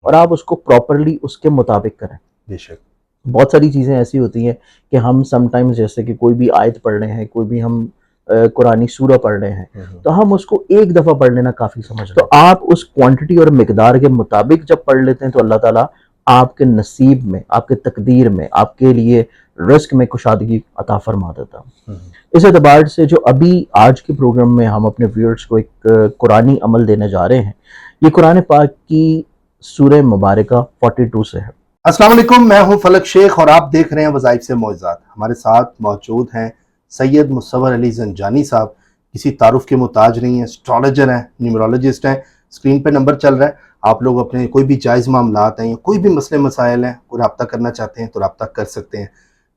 اور آپ اس کو پراپرلی اس کے مطابق کریں. بے شک. بہت ساری چیزیں ایسی ہوتی ہیں کہ ہم سم ٹائمز جیسے کہ کوئی بھی آیت پڑھ رہے ہیں, کوئی بھی ہم قرآنی سورہ پڑھ رہے ہیں, تو ہم اس کو ایک دفعہ پڑھ لینا کافی سمجھ تو آپ اس کوانٹٹی اور مقدار کے مطابق جب پڑھ لیتے ہیں تو اللہ تعالیٰ آپ کے نصیب میں, آپ کے تقدیر میں, آپ کے لیے رزق میں کشادگی عطا فرما دیتا. اس اعتبار سے جو ابھی آج کے پروگرام میں ہم اپنے ویورز کو ایک قرآنی عمل دینے جا رہے ہیں, یہ قرآن پاک کی سورہ مبارکہ 42 سے ہے. السلام علیکم, میں ہوں فلک شیخ اور آپ دیکھ رہے ہیں وظائف سے معجزات. ہمارے ساتھ موجود ہیں سید مصور علی زنجانی صاحب. کسی تعارف کے محتاج نہیں ہیں, اسٹرالوجر ہیں, نیومرولوجسٹ ہیں. اسکرین پہ نمبر چل رہا ہے, آپ لوگ اپنے کوئی بھی جائز معاملات ہیں یا کوئی بھی مسئلے مسائل ہیں, کوئی رابطہ کرنا چاہتے ہیں تو رابطہ کر سکتے ہیں.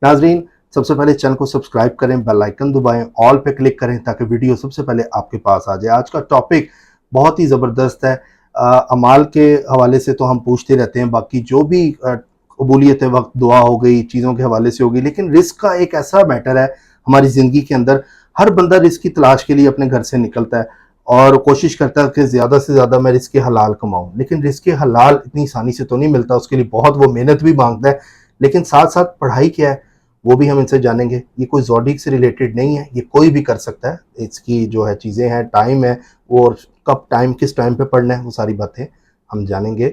ناظرین, سب سے پہلے چینل کو سبسکرائب کریں, بیل آئیکن دبائیں, آل پہ کلک کریں تاکہ ویڈیو سب سے پہلے آپ کے پاس آ جائے. آج کا ٹاپک بہت ہی زبردست ہے. اعمال کے حوالے سے تو ہم پوچھتے رہتے ہیں, باقی جو بھی قبولیت وقت دعا ہو گئی, چیزوں کے حوالے سے ہو گئی, لیکن رزق کا ایک ایسا میٹر ہے ہماری زندگی کے اندر. ہر بندہ رزق کی تلاش کے لیے اپنے گھر سے نکلتا ہے اور کوشش کرتا ہے کہ زیادہ سے زیادہ میں رزق حلال کماؤں, لیکن رزق حلال اتنی آسانی سے تو نہیں ملتا, اس کے لیے بہت وہ محنت بھی مانگتا ہے. لیکن ساتھ ساتھ پڑھائی کیا ہے وہ بھی ہم ان سے جانیں گے. یہ کوئی زوڈیک سے ریلیٹڈ نہیں ہے, یہ کوئی بھی کر سکتا ہے. اس کی جو ہے چیزیں ہیں, ٹائم ہے, وہ کب ٹائم کس ٹائم پہ پڑھنا ہے, وہ ساری باتیں ہم جانیں گے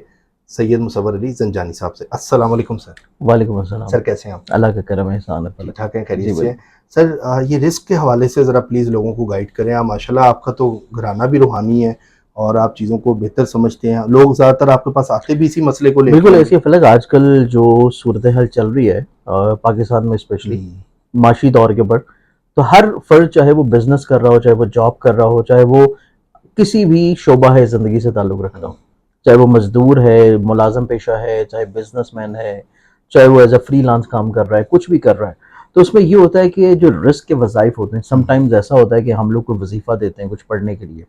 سید مصور علی زنجانی صاحب سے. السلام علیکم سر. وعلیکم السلام. سر کیسے ہیں آپ؟ اللہ کا کرم احسان ہے. ٹھیک ٹھاک ہیں, خیریت سے. سر یہ رزق کے حوالے سے ذرا پلیز لوگوں کو گائیڈ کریں. ماشاءاللہ آپ کا تو گھرانہ بھی روحانی ہے اور آپ چیزوں کو بہتر سمجھتے ہیں. لوگ زیادہ تر آپ کے پاس آتے بھی اسی مسئلے کو لے کے. بالکل ایسی فلک آج کل جو صورتحال چل رہی ہے پاکستان میں اسپیشلی معاشی طور کے اوپر, تو ہر فرد چاہے وہ بزنس کر رہا ہو, چاہے وہ جاب کر رہا ہو, چاہے وہ کسی بھی شعبہ ہے زندگی سے تعلق رکھتا ہو, چاہے وہ مزدور ہے, ملازم پیشہ ہے, چاہے بزنس مین ہے, چاہے وہ ایز اے فری لانس کام کر رہا ہے, کچھ بھی کر رہا ہے, تو اس میں یہ ہوتا ہے کہ جو رزق کے وظائف ہوتے ہیں, سم ٹائمز ایسا ہوتا ہے کہ ہم لوگ کو وظیفہ دیتے ہیں کچھ پڑھنے کے لیے,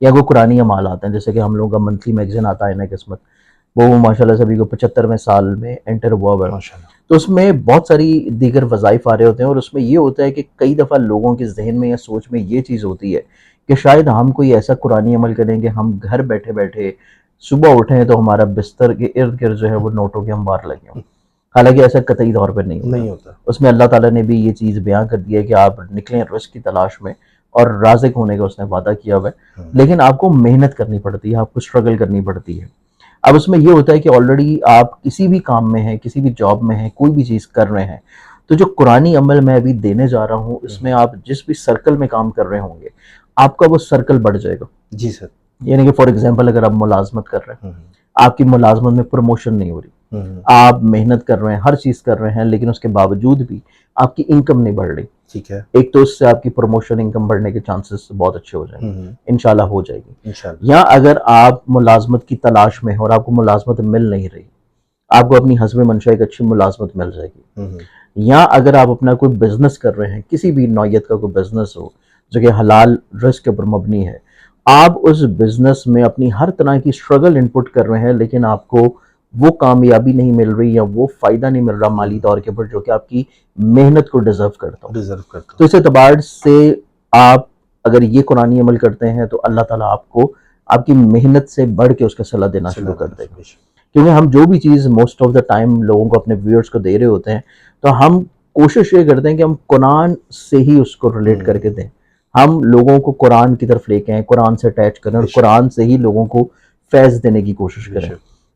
یا کوئی قرآنی اعمال آتے ہیں, جیسے کہ ہم لوگوں کا منتھلی میگزین آتا ہے نا قسمت, وہ ماشاءاللہ سبھی کو 75ویں سال میں انٹر ہوا ہے. تو اس میں بہت ساری دیگر وظائف آ رہے ہوتے ہیں, اور اس میں یہ ہوتا ہے کہ کئی دفعہ لوگوں کے ذہن میں یا سوچ میں یہ چیز ہوتی ہے کہ شاید ہم کوئی ایسا قرآنی عمل کریں کہ ہم گھر بیٹھے بیٹھے صبح اٹھیں تو ہمارا بستر کے ارد گرد جو ہے وہ نوٹوں کے انبار لگے ہوں. حالانکہ ایسا قطعی طور پر نہیں ہوتا. اس میں اللہ تعالیٰ نے بھی یہ چیز بیان کر دی ہے کہ آپ نکلیں رزق کی تلاش میں, اور رازق ہونے کا اس نے وعدہ کیا ہوا ہے, لیکن آپ کو محنت کرنی پڑتی ہے, آپ کو اسٹرگل کرنی پڑتی ہے. اب اس میں یہ ہوتا ہے کہ آلریڈی آپ کسی بھی کام میں ہیں, کسی بھی جاب میں ہیں, کوئی بھی چیز کر رہے ہیں, تو جو قرآنی عمل میں ابھی دینے جا رہا ہوں, اس میں آپ جس بھی سرکل میں کام کر رہے ہوں گے, آپ کا وہ سرکل بڑھ جائے گا. جی سر. یعنی کہ فار ایگزامپل اگر آپ ملازمت کر رہے ہیں, آپ کی ملازمت میں پروموشن نہیں ہو رہی, آپ محنت کر رہے ہیں, ہر چیز کر رہے ہیں, لیکن اس کے باوجود بھی آپ کی انکم نہیں بڑھ رہی, ٹھیک ہے, ایک تو اس سے آپ کی پروموشن انکم بڑھنے کے چانسز بہت اچھے ہو جائیں گے, انشاءاللہ ہو جائے گی. یا اگر آپ ملازمت کی تلاش میں ہیں اور آپ کو ملازمت مل نہیں رہی, آپ کو اپنی حسب منشاء ایک اچھی ملازمت مل جائے گی. یا اگر آپ اپنا کوئی بزنس کر رہے ہیں, کسی بھی نوعیت کا کوئی بزنس ہو جو کہ حلال رزق کے اوپر مبنی ہے, آپ اس بزنس میں اپنی ہر طرح کی اسٹرگل انپٹ کر رہے ہیں, لیکن آپ کو وہ کامیابی نہیں مل رہی یا وہ فائدہ نہیں مل رہا مالی طور کے اوپر جو کہ آپ کی محنت کو ڈیزرو کرتا ہو. تو اس اعتبار سے آپ اگر یہ قرآنی عمل کرتے ہیں تو اللہ تعالیٰ آپ کو آپ کی محنت سے بڑھ کے اس کا صلہ دینا شروع کر دے گا. کیونکہ ہم جو بھی چیز موسٹ آف دا ٹائم لوگوں کو اپنے ویورز کو دے رہے ہوتے ہیں, تو ہم کوشش یہ کرتے ہیں کہ ہم قرآن سے ہی اس کو ریلیٹ کر کے دیں, ہم لوگوں کو قرآن کی طرف لے کے آئیں, قرآن سے اٹیچ کریں, اور قرآن سے ہی لوگوں کو فیض دینے کی کوشش کریں.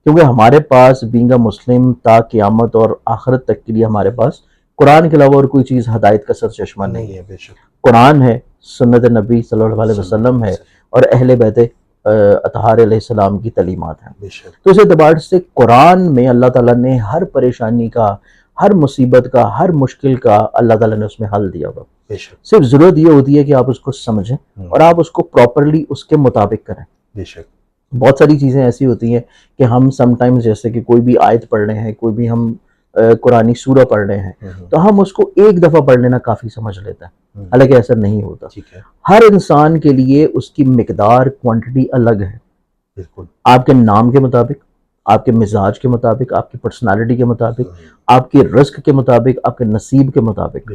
کیونکہ ہمارے پاس بینگ اے مسلم تا قیامت اور آخرت تک کے لیے ہمارے پاس قرآن کے علاوہ اور کوئی چیز ہدایت کا سرچشمہ نہیں ہے. قرآن ہے, سنت نبی صلی اللہ علیہ وسلم ہے, اور اہل بیت اطہار علیہ السلام کی تعلیمات ہیں. تو اس اعتبار سے قرآن میں اللہ تعالیٰ نے ہر پریشانی کا, ہر مصیبت کا, ہر مشکل کا اللہ تعالیٰ نے اس میں حل دیا ہوا. صرف ضرورت یہ ہوتی ہے کہ آپ اس کو سمجھیں اور آپ اس کو پراپرلی اس کے مطابق کریں. بہت ساری چیزیں ایسی ہوتی ہیں کہ ہم سم ٹائمز جیسے کہ کوئی بھی آیت پڑھ رہے ہیں, کوئی بھی ہم قرآنی سورہ پڑھ رہے ہیں, تو ہم اس کو ایک دفعہ پڑھ لینا کافی سمجھ لیتے ہیں, حالانکہ ایسا نہیں ہوتا. ہر انسان کے لیے اس کی مقدار کوانٹٹی الگ ہے, آپ کے نام کے مطابق, آپ کے مزاج کے مطابق, آپ کی پرسنالٹی کے مطابق, آپ کے رزق کے مطابق, آپ کے نصیب کے مطابق.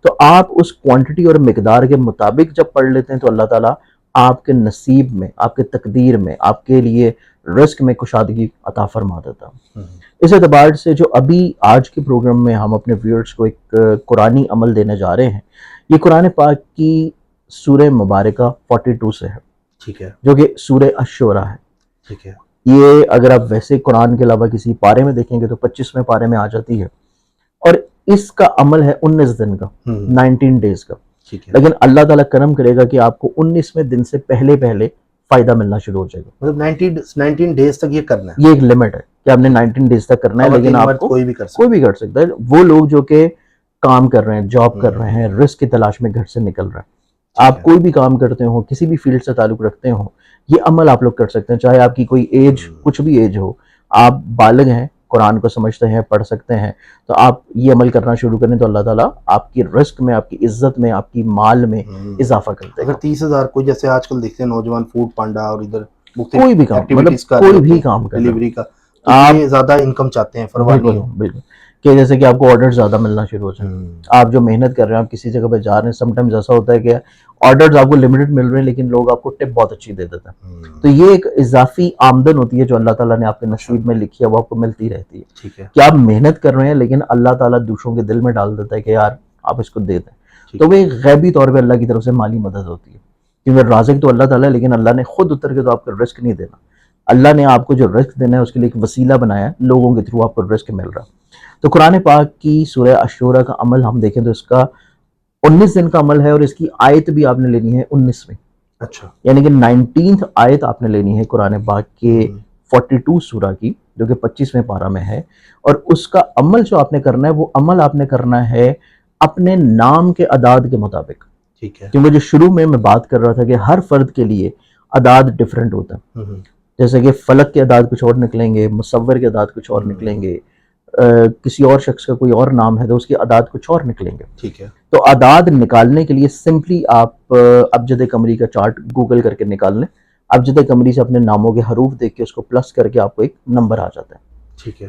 تو آپ اس کوانٹٹی اور مقدار کے مطابق جب پڑھ لیتے ہیں تو اللہ تعالیٰ آپ کے نصیب میں, آپ کے تقدیر میں, آپ کے لیے رزق میں کشادگی عطا فرما دیتا ہے۔ اس اعتبار سے جو ابھی آج کے پروگرام میں ہم اپنے ویورز کو ایک قرآنی عمل دینے جا رہے ہیں، یہ قرآن پاک کی سورہ مبارکہ 42 سے ہے، ٹھیک ہے، جو کہ سورہ الشورى ہے۔ ٹھیک ہے، یہ اگر آپ ویسے قرآن کے علاوہ کسی پارے میں دیکھیں گے تو 25ویں پارے میں آ جاتی ہے، اور اس کا عمل ہے 19 دن کا، 19 ڈیز کا۔ ٹھیک ہے، لیکن اللہ تعالیٰ کرم کرے گا کہ آپ کو 19ویں دن سے پہلے فائدہ ملنا شروع ہو جائے گا۔ مطلب 19 ڈیز تک یہ کرنا ہے، یہ ایک لیمٹ ہے کہ آپ نے 19 ڈیز تک کرنا ہے، لیکن آپ کو کوئی بھی کر کوئی بھی کر سکتا ہے۔ وہ لوگ جو کہ کام کر رہے ہیں، جاب کر رہے ہیں، رزق کی تلاش میں گھر سے نکل رہے ہیں، آپ کوئی بھی کام کرتے ہو، کسی بھی فیلڈ سے تعلق رکھتے ہو، یہ عمل آپ لوگ کر سکتے ہیں، چاہے آپ کی کوئی ایج، کچھ بھی ایج ہو، آپ بالغ ہیں، قرآن کو سمجھتے ہیں، پڑھ سکتے ہیں، تو آپ یہ عمل کرنا شروع کریں تو اللہ تعالیٰ آپ کی رزق میں، آپ کی عزت میں، آپ کی مال میں اضافہ کرتے ہیں۔ اگر 30,000 کوئی جیسے آج کل دیکھتے ہیں نوجوان فوڈ پانڈا اور ادھر کوئی بھی کام، مطلب کوئی بھی کام کر ڈیلیوری کا، آپ زیادہ انکم چاہتے ہیں، بالکل بالکل، کہ جیسے کہ آپ کو آرڈر زیادہ ملنا شروع ہو جائیں، آپ جو محنت کر رہے ہیں، آپ کسی جگہ پہ جا رہے ہیں، سم ٹائمز ایسا ہوتا ہے کہ آرڈرز آپ کو لمیٹڈ مل رہے ہیں لیکن لوگ آپ کو ٹپ بہت اچھی دے دیتے ہیں، تو یہ ایک اضافی آمدن ہوتی ہے جو اللہ تعالیٰ نے آپ کے نصیب میں لکھی ہے، وہ آپ کو ملتی رہتی ہے۔ ٹھیک ہے، کہ آپ محنت کر رہے ہیں لیکن اللہ تعالیٰ دوسروں کے دل میں ڈال دیتا ہے کہ یار آپ اس کو دے دیں، تو وہ ایک غیبی طور پہ اللہ کی طرف سے مالی مدد ہوتی ہے، کیونکہ رازق تو اللہ تعالیٰ ہے، لیکن اللہ نے خود اتر کے تو آپ کو رزق نہیں دینا، اللہ نے آپ کو جو رزق دینا ہے اس کے لیے ایک وسیلہ بنایا ہے، لوگوں کے تھرو آپ کو رزق مل رہا ہے۔ تو قرآن پاک کی سورہ الشورى کا عمل ہم دیکھیں تو اس کا 19 دن کا عمل ہے، اور اس کی آیت بھی آپ نے لینی ہے 19ویں، اچھا، یعنی کہ 19th آیت آپ نے لینی ہے قرآن پاک کے 42 سورہ کی، جو کہ 25ویں پارہ میں ہے، اور اس کا عمل جو آپ نے کرنا ہے وہ عمل آپ نے کرنا ہے اپنے نام کے اعداد کے مطابق۔ ٹھیک ہے، کیونکہ جو شروع میں بات کر رہا تھا کہ ہر فرد کے لیے اعداد ڈیفرنٹ ہوتا ہے، جیسے کہ فلک کے اعداد کچھ اور نکلیں گے، مصور کے اعداد کچھ اور نکلیں گے، کسی اور شخص کا کوئی اور نام ہے تو اس کے اعداد کچھ اور نکلیں گے۔ ٹھیک ہے، تو اعداد نکالنے کے لیے سمپلی آپ ابجد قمری کا چارٹ گوگل کر کے نکال لیں، ابجد قمری سے اپنے ناموں کے حروف دیکھ کے اس کو پلس کر کے آپ کو ایک نمبر آ جاتا ہے۔ ٹھیک ہے،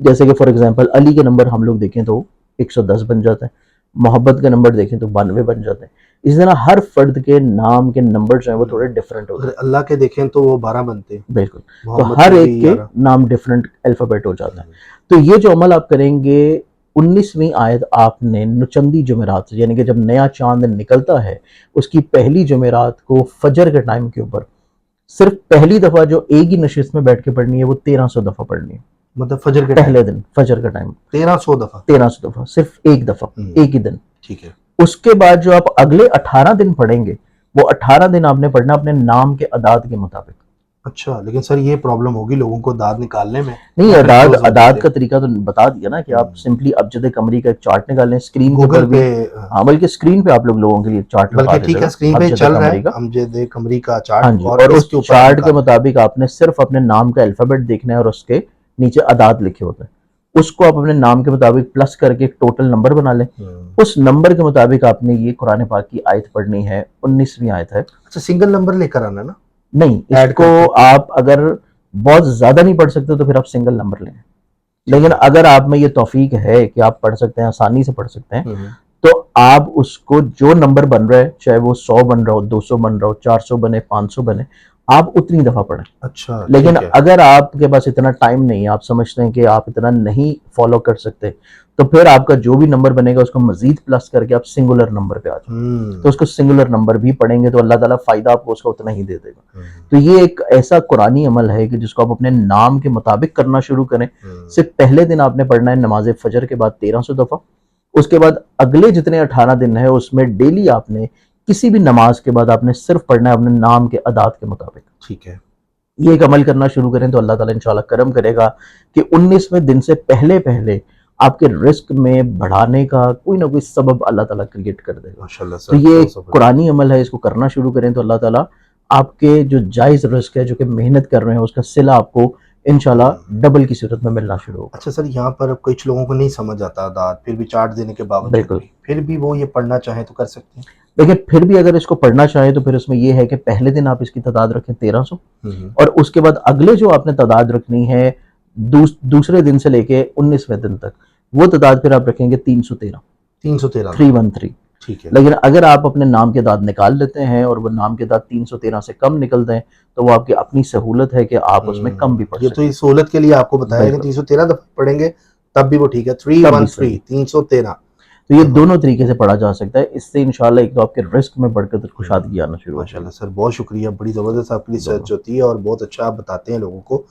جیسے کہ فار ایگزامپل علی کے نمبر ہم لوگ دیکھیں تو 110 بن جاتے ہیں، محبت کے نمبر دیکھیں تو 92 بن جاتے ہیں، اس طرح ہر فرد کے نام کے نمبر جو ہیں وہ تھوڑے ڈیفرنٹ ہوتے ہیں۔ اللہ کے دیکھیں تو وہ 12 بنتے ہیں، بالکل، تو ہر ایک کے نام ڈیفرنٹ الفابیٹ ہو جاتا ہے۔ تو یہ جو عمل آپ کریں گے 19ویں آیت آپ نے نچندی جمعرات سے، یعنی کہ جب نیا چاند نکلتا ہے اس کی پہلی جمعرات کو فجر کے ٹائم کے اوپر صرف پہلی دفعہ جو ایک ہی نشست میں بیٹھ کے پڑھنی ہے وہ 1300 دفعہ پڑھنی ہے، مطلب فجر کے پہلے دن فجر کا ٹائم 1300 دفعہ، 1300 دفعہ صرف ایک دفعہ، ایک ہی دن۔ ٹھیک ہے، اس کے بعد جو آپ اگلے 18 دن پڑھیں گے وہ 18 دن آپ نے پڑھنا اپنے نام کے اعداد کے مطابق۔ اچھا، لیکن سر یہ پرابلم ہوگی لوگوں کو داد نکالنے میں؟ نہیں، اعداد کا طریقہ تو بتا دیا نا کہ آپ سمپلی ابجد قمری کا ایک چارٹ نکال لیں اسکرین کے اوپر بھی، ہاں بلکہ اسکرین پہ آپ لوگ لوگوں کے لیے چارٹ لگا بلکہ ٹھیک ہے، اسکرین پہ چل رہا ہے ابجد قمری کا چارٹ، ہاں جی، اور اس چارٹ کے مطابق آپ نے صرف اپنے نام کا الفابیٹ دیکھنا ہے اور اس کے نیچے اعداد لکھے ہوتے ہیں، اس کو آپ اپنے نام کے مطابق پلس کر کے ایک ٹوٹل نمبر بنا لیں، اس نمبر کے مطابق آپ نے یہ قرآن پاک کی آیت پڑھنی ہے، 19ویں آیت ہے۔ اچھا، سنگل نمبر لے کر آنا نا؟ نہیں، اس کو آپ اگر بہت زیادہ نہیں پڑھ سکتے تو پھر آپ سنگل نمبر لیں، لیکن اگر آپ میں یہ توفیق ہے کہ آپ پڑھ سکتے ہیں، آسانی سے پڑھ سکتے ہیں، تو آپ اس کو جو نمبر بن رہا ہے، چاہے وہ 100 بن رہا ہو، 200 بن رہا ہو، 400 بنے، 500 بنے، آپ اتنی دفعہ پڑھیں۔ اچھا، لیکن اگر آپ کے پاس اتنا ٹائم نہیں ہے، آپ سمجھتے ہیں کہ آپ اتنا نہیں فالو کر سکتے، تو پھر آپ کا جو بھی نمبر بنے گا اس کو مزید پلس کر کے آپ سنگولر نمبر پہ آ جائیں، تو اس کو سنگولر نمبر بھی پڑھیں گے تو اللہ تعالیٰ فائدہ آپ کو اس کا اتنا ہی دے دے گا۔ تو یہ ایک ایسا قرآنی عمل ہے کہ جس کو آپ اپنے نام کے مطابق کرنا شروع کریں۔ صرف پہلے دن آپ نے پڑھنا ہے نماز فجر کے بعد 1300 دفعہ، اس کے بعد اگلے جتنے 18 دن ہیں اس میں ڈیلی آپ نے کسی بھی نماز کے بعد آپ نے صرف پڑھنا ہے اپنے نام کے اعداد کے مطابق۔ ٹھیک ہے، یہ ایک عمل کرنا شروع کریں تو اللہ تعالیٰ انشاءاللہ کرم کرے گا کہ 19ویں دن سے پہلے آپ کے رزق میں بڑھانے کا کوئی نہ کوئی سبب اللہ تعالیٰ کریٹ کر دے گا۔ ماشاءاللہ سر، تو یہ ایک قرآنی عمل ہے، اس کو کرنا شروع کریں تو اللہ تعالیٰ آپ کے جو جائز رزق ہے جو کہ محنت کر رہے ہیں اس کا صلہ آپ کو انشاءاللہ ڈبل کی صورت میں ملنا شروع ہوگا۔ اچھا سر، یہاں پر کچھ لوگوں کو نہیں سمجھ آتا اعداد، پھر بھی چارٹ دینے کے باوجود پھر بھی وہ یہ پڑھنا چاہیں تو کر سکتے ہیں؟ لیکن پھر بھی اگر اس کو پڑھنا چاہیں تو پھر اس میں یہ ہے کہ پہلے دن آپ اس کی تعداد رکھیں 1300، اور اس کے بعد اگلے جو آپ نے تعداد رکھنی ہے دوسرے دن سے لے کے 19ویں دن تک، وہ تعداد پھر آپ رکھیں گے 313، 313، 313، ٹھیک ہے لیکن اگر آپ اپنے نام کے دانت نکال لیتے ہیں اور وہ نام کے دانت 313 سے کم نکلتے ہیں تو وہ آپ کی اپنی سہولت ہے کہ آپ اس میں کم بھی پڑھ یہ تو سکتے یہ سہولت کے لیے آپ کو ہیں بتایا کہ 313 دفعہ پڑھیں گے تب بھی وہ ٹھیک ہے. تب بھی 313 صحیح. 313. تو یہ دونوں طریقے سے پڑھا جا سکتا ہے. اس سے انشاءاللہ ایک تو آپ کے رزق میں برکت اور کشادگی آنا شروع ہو ماشاء جائے اللہ سر، بہت شکریہ، بڑی زبردست آپ کی گی. ریسرچ ہوتی ہے اور بہت اچھا آپ بتاتے ہیں لوگوں کو.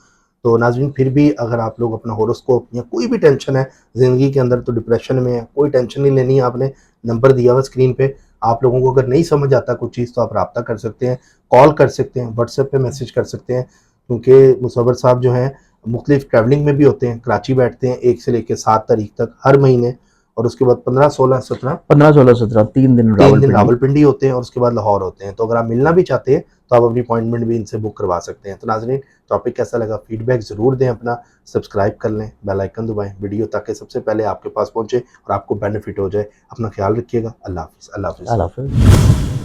تو ناظرین پھر بھی اگر آپ لوگ اپنا ہوروسکوپ یا کوئی بھی ٹینشن ہے زندگی کے اندر، تو ڈپریشن میں ہے، کوئی ٹینشن نہیں لینی ہے آپ نے. نمبر دیا ہوا اسکرین پہ، آپ لوگوں کو اگر نہیں سمجھ آتا کوئی چیز تو آپ رابطہ کر سکتے ہیں، کال کر سکتے ہیں، واٹس ایپ پہ میسج کر سکتے ہیں. کیونکہ مصور صاحب جو ہیں مختلف ٹریولنگ میں بھی ہوتے ہیں، کراچی بیٹھتے ہیں 1 سے لے کے 7 تاریخ تک ہر مہینے، اور اس کے بعد 15 16 17 15 16 17 3 دن 3 دن راولپنڈی. راولپنڈی ہوتے ہیں اور اس کے بعد لاہور ہوتے ہیں. تو اگر آپ ملنا بھی چاہتے ہیں تو آپ اپنی اپوائنٹمنٹ بھی ان سے بک کروا سکتے ہیں. تو ناظرین ٹاپک کیسا لگا فیڈ بیک ضرور دیں اپنا، سبسکرائب کر لیں، بیل آئیکن دبائیں ویڈیو تاکہ سب سے پہلے آپ کے پاس پہنچے اور آپ کو بینیفٹ ہو جائے. اپنا خیال رکھیے گا. اللہ حافظ. اللہ حافظ. اللہ حافظ.